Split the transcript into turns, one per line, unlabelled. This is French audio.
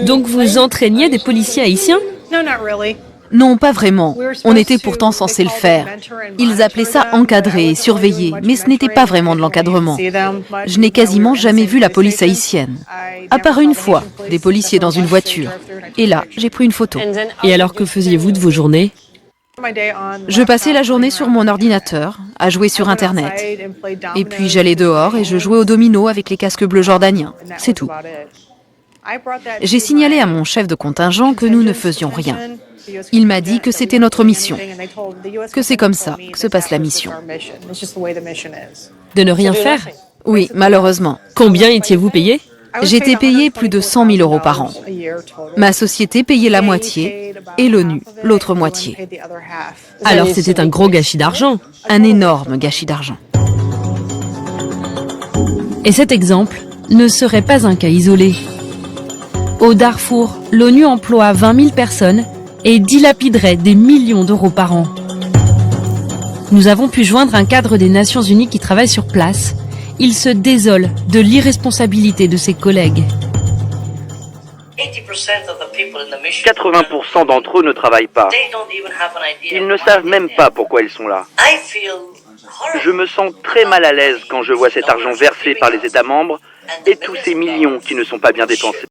Donc vous entraîniez des policiers haïtiens?
Non, pas vraiment. On était pourtant censé le faire. Ils appelaient ça encadrer et surveiller, mais ce n'était pas vraiment de l'encadrement. Je n'ai quasiment jamais vu la police haïtienne. À part une fois, des policiers dans une voiture. Et là, j'ai pris une photo.
Et alors que faisiez-vous de vos journées?
Je passais la journée sur mon ordinateur, à jouer sur Internet. Et puis j'allais dehors et je jouais au domino avec les casques bleus jordaniens. C'est tout. J'ai signalé à mon chef de contingent que nous ne faisions rien. Il m'a dit que c'était notre mission, que c'est comme ça que se passe la mission.
De ne rien faire?
Oui, malheureusement.
Combien étiez-vous payé?
J'étais payé plus de 100 000 € par an. Ma société payait la moitié et l'ONU l'autre moitié.
Alors c'était un gros gâchis d'argent.
Un énorme gâchis d'argent.
Et cet exemple ne serait pas un cas isolé. Au Darfour, l'ONU emploie 20 000 personnes et dilapiderait des millions d'euros par an. Nous avons pu joindre un cadre des Nations Unies qui travaille sur place. Il se désole de l'irresponsabilité de ses collègues.
80% d'entre eux ne travaillent pas. Ils ne savent même pas pourquoi ils sont là. Je me sens très mal à l'aise quand je vois cet argent versé par les États membres et tous ces millions qui ne sont pas bien dépensés.